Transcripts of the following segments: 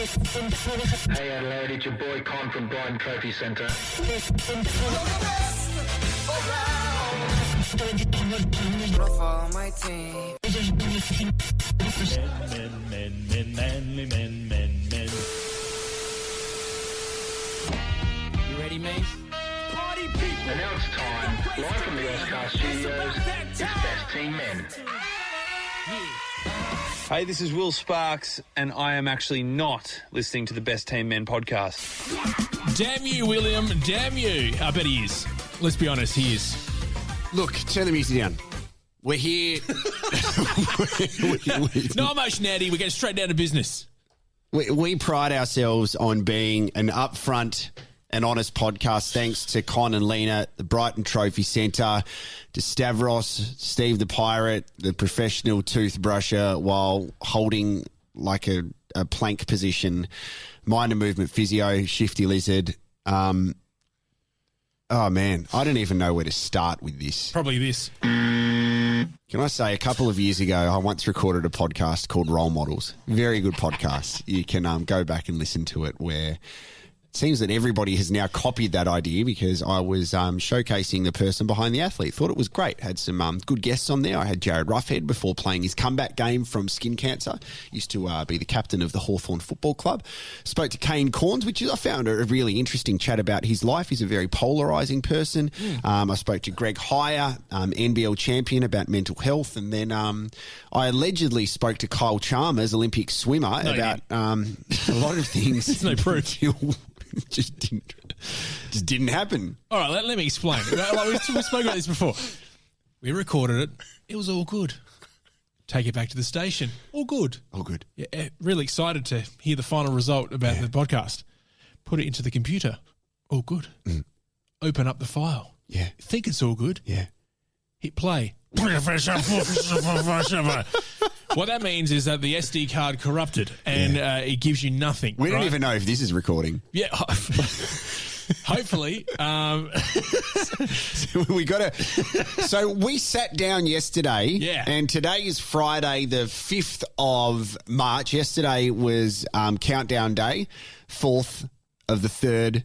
Hey Adelaide, it's your boy Con from Brighton Trophy Centre. Follow my team. Men. You ready, mate? Party people. And now it's time, live from the Oscar Studios, it's Best Team Men. Hey, this is Will Sparks, and I am actually not listening to the Best Team Men podcast. Damn you, William. Damn you. I bet he is. Let's be honest, he is. Look, turn the music down. We're here. No emotion, Natty. We're getting straight down to business. We pride ourselves on being an upfront and honest podcast, thanks to Con and Lena, the Brighton Trophy Centre, to Stavros, Steve the Pirate, the professional toothbrusher, while holding like a plank position, mind and movement physio, Shifty Lizard. Oh, man, I don't even know where to start with this. Probably this. Can I say, a couple of years ago, I once recorded a podcast called Role Models. Very good podcast. You can go back and listen to it, where it seems that everybody has now copied that idea, because I was showcasing the person behind the athlete. Thought it was great. Had some good guests on there. I had Jared Roughhead before playing his comeback game from skin cancer. Used to be the captain of the Hawthorn Football Club. Spoke to Kane Corns, which I found a really interesting chat about his life. He's a very polarising person. I spoke to Greg Heyer, NBL champion, about mental health. And then I allegedly spoke to Kyle Chalmers, Olympic swimmer, about a lot of things. There's no proof. Just didn't happen. All right, let me explain. We spoke about this before. We recorded it. It was all good. Take it back to the station. All good. All good. Yeah, really excited to hear the final result about the podcast. Put it into the computer. All good. Open up the file. Yeah. Think it's all good. Yeah. Hit play. What that means is that the SD card corrupted, and it gives you nothing. We don't right? even know if this is recording. Yeah. Hopefully. So we sat down yesterday. Yeah. And today is Friday, the 5th of March. Yesterday was Countdown Day, 4th of the 3rd,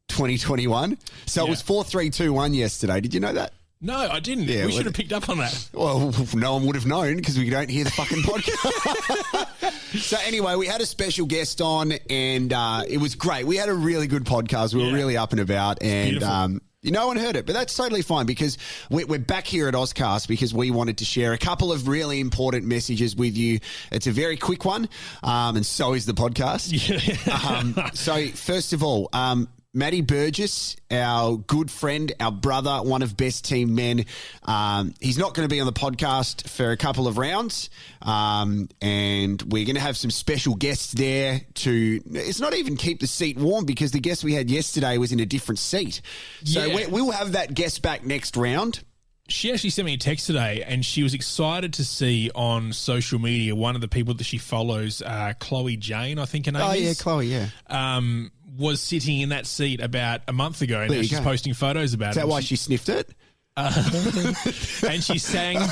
2021. So it was 4, 3, 2, 1 yesterday. Did you know that? No, I didn't. Yeah, we should have picked up on that. Well, no one would have known, because we don't hear the fucking podcast. So anyway, we had a special guest on, and it was great. We had a really good podcast. We were really up and about, and no one heard it, but that's totally fine, because we're back here at Ozcast because we wanted to share a couple of really important messages with you. It's a very quick one, and so is the podcast. So first of all, Matty Burgess, our good friend, our brother, one of Best Team Men. He's not going to be on the podcast for a couple of rounds, and we're going to have some special guests there to, it's not even keep the seat warm, because the guest we had yesterday was in a different seat. So we'll have that guest back next round. She actually sent me a text today, and she was excited to see on social media one of the people that she follows, Chloe Jane, I think her name is. Oh, yeah, Chloe, yeah. Was sitting in that seat about a month ago, and now she's posting photos about it. Is that why she sniffed it? And she sang Woman!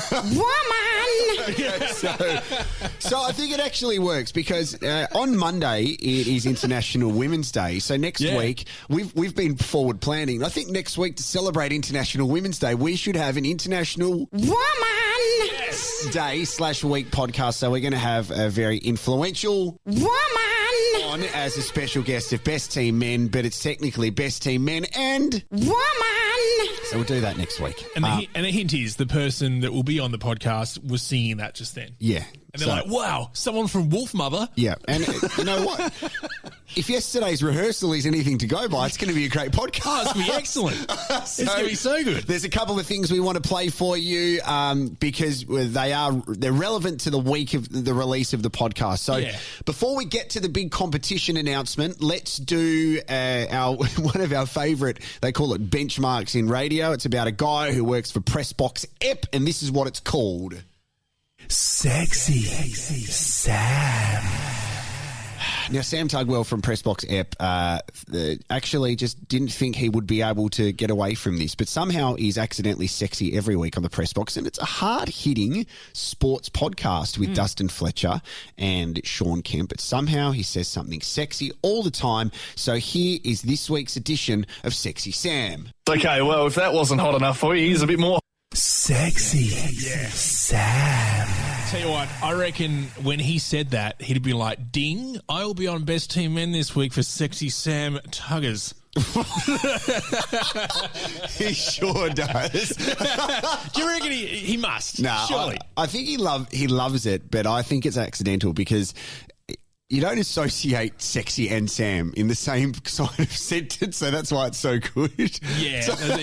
So I think it actually works, because on Monday it is International Women's Day. So next week we've been forward planning. I think next week, to celebrate International Women's Day, we should have an International Woman Day/week podcast. So we're going to have a very influential woman on as a special guest of Best Team Men, but it's technically Best Team Men and woman. So we'll do that next week. And the hint is the person that will be on the podcast was singing that just then. Yeah. And they're like, wow, someone from Wolf Mother. Yeah. And you know what? If yesterday's rehearsal is anything to go by, it's going to be a great podcast. Oh, it's going to be excellent. It's going to be so good. There's a couple of things we want to play for you, because they're relevant to the week of the release of the podcast. So before we get to the big competition announcement, let's do one of our favourite, they call it benchmarks in radio. It's about a guy who works for Pressbox EP, and this is what it's called. Sexy Sam. Now, Sam Tugwell from Pressbox Ep actually just didn't think he would be able to get away from this, but somehow he's accidentally sexy every week on the Pressbox, and it's a hard-hitting sports podcast with Dustin Fletcher and Sean Kemp, but somehow he says something sexy all the time. So here is this week's edition of Sexy Sam. Okay, well, if that wasn't hot enough for you, here's a bit more. Sexy Sam. Tell you what, I reckon when he said that, he'd be like, ding, I'll be on Best Team Men this week for Sexy Sam Tuggers. He sure does. Do you reckon he must? No, surely. I think he loves it, but I think it's accidental because you don't associate sexy and Sam in the same kind of sentence, so that's why it's so good. Yeah,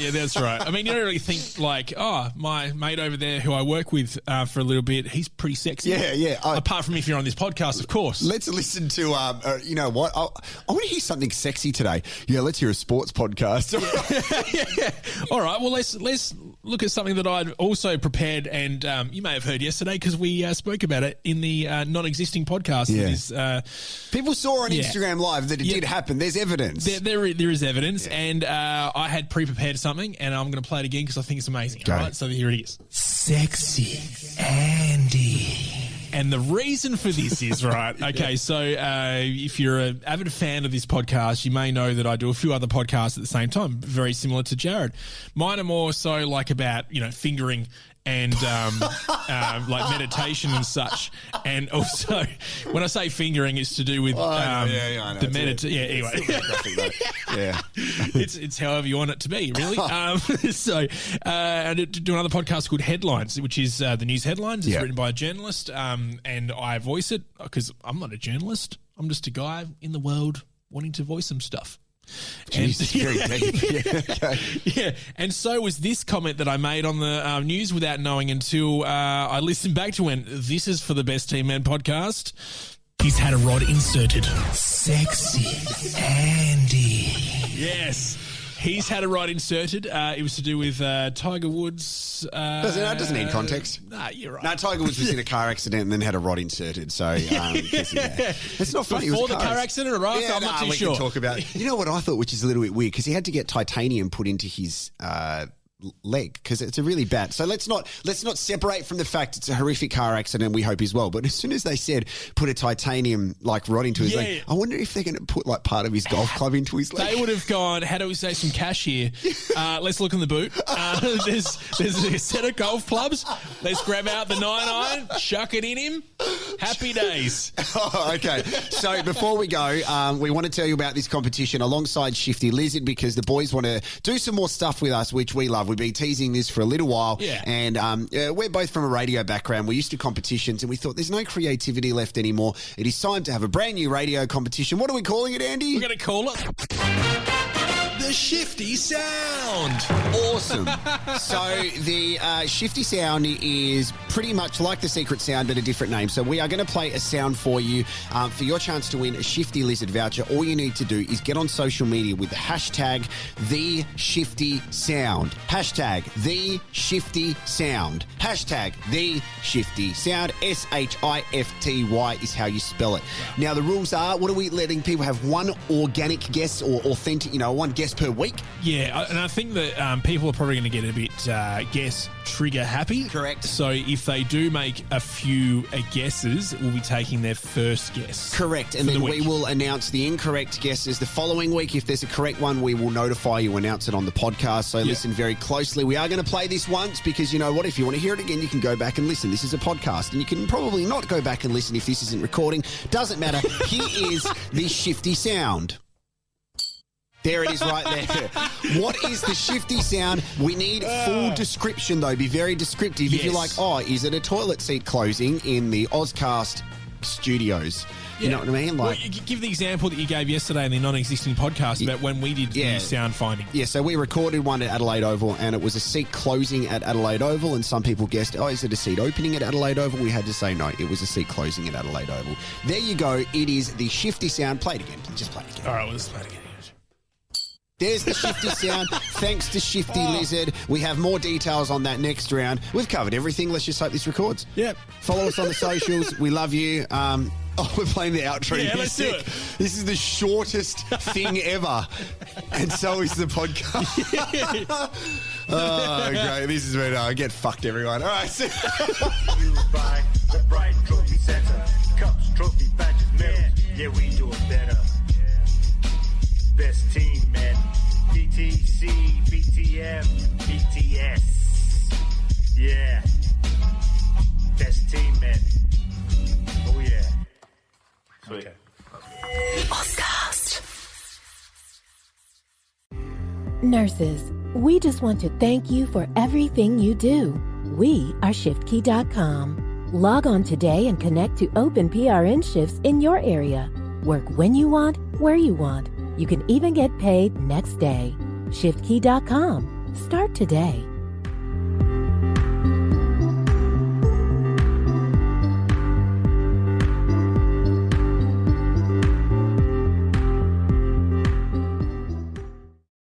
that's right. I mean, you don't really think like, oh, my mate over there who I work with for a little bit, he's pretty sexy. Yeah. Apart from if you're on this podcast, of course. Let's listen to, you know what? I want to hear something sexy today. Yeah, let's hear a sports podcast. Yeah. All right, well, let's look at something that I'd also prepared, and you may have heard yesterday because we spoke about it in the non-existing podcast. Yeah. That is, people saw on Instagram Live that it did happen. There's evidence. There is evidence, and I had pre-prepared something, and I'm going to play it again because I think it's amazing. Go. All right, so here it is. Sexy Andy. And the reason for this is, right, okay, so if you're an avid fan of this podcast, you may know that I do a few other podcasts at the same time, very similar to Jared. Mine are more so like about, fingering and like meditation and such. And also, when I say fingering, it's to do with I know. the meditation. Yeah, anyway. Yeah. It's however you want it to be, really. So I do another podcast called Headlines, which is the news headlines. It's written by a journalist, and I voice it because I'm not a journalist. I'm just a guy in the world wanting to voice some stuff. Jesus, very deep. Yeah, okay. Yeah, and so was this comment that I made on the news without knowing until I listened back to when this is for the Best Team Man podcast. He's had a rod inserted. Sexy Andy. Yes. He's had a rod inserted. It was to do with Tiger Woods. Doesn't need context. Nah, you're right. No, Tiger Woods was in a car accident and then had a rod inserted. So it's not funny. Before it was the car accident or after? I'm not too sure. We can talk about it. You know what I thought, which is a little bit weird, because he had to get titanium put into his leg because it's a really bad. So let's not separate from the fact it's a horrific car accident. We hope he's well. But as soon as they said put a titanium rod into his leg, I wonder if they're going to put part of his golf club into his leg. They would have gone, how do we say some cash here? Let's look in the boot. There's a set of golf clubs. Let's grab out the 9-iron, chuck it in him. Happy days. Oh, okay. So before we go, we want to tell you about this competition alongside Shifty Lizard because the boys want to do some more stuff with us, which we love. We've been teasing this for a little while, and we're both from a radio background. We're used to competitions, and we thought there's no creativity left anymore. It is time to have a brand new radio competition. What are we calling it, Andy? We're going to call it the Shifty Sound. Awesome. So the Shifty Sound is pretty much like the Secret Sound, but a different name. So we are going to play a sound for you for your chance to win a Shifty Lizard voucher. All you need to do is get on social media with the hashtag The Shifty Sound. Hashtag The Shifty Sound. Hashtag The Shifty Sound. SHIFTY is how you spell it. Now the rules are, what are we letting people have? One organic guess or authentic, one guess per week? Yeah, and I think that people are probably going to get a bit guess trigger happy. Correct. So if they do make a few guesses, we'll be taking their first guess. Correct. And then we will announce the incorrect guesses the following week. If there's a correct one, we will notify you, announce it on the podcast. So listen very closely. We are going to play this once because you know what? If you want to hear it again, you can go back and listen. This is a podcast and you can probably not go back and listen if this isn't recording. Doesn't matter. Here is the Shifty Sound. There it is right there. What is the Shifty Sound? We need full description, though. Be very descriptive. If you're like, is it a toilet seat closing in the Ozcast studios? You know what I mean? Give the example that you gave yesterday in the non-existing podcast about when we did the sound finding. Yeah, so we recorded one at Adelaide Oval, and it was a seat closing at Adelaide Oval, and some people guessed, is it a seat opening at Adelaide Oval? We had to say no, it was a seat closing at Adelaide Oval. There you go. It is the Shifty Sound. Play it again. Just play it again. All right, well, let's play it again. There's the Shifty Sound. Thanks to Shifty Lizard. We have more details on that next round. We've covered everything. Let's just hope this records. Yep. Follow us on the socials. We love you. Oh, we're playing the outro Yeah, let's do music. it. This is the shortest thing ever. And so is the podcast. Oh, great. This is where get fucked, everyone. All right. So You by the Bright Trophy Center. Cups, trophy, badges, medals. Yeah, we do it better. Best team, man. BTC, BTM, BTS. Yeah. Best team, man. Oh, yeah. Sweet. Nurses, we just want to thank you for everything you do. We are ShiftKey.com. Log on today and connect to open PRN shifts in your area. Work when you want, where you want. You can even get paid next day. ShiftKey.com. Start today.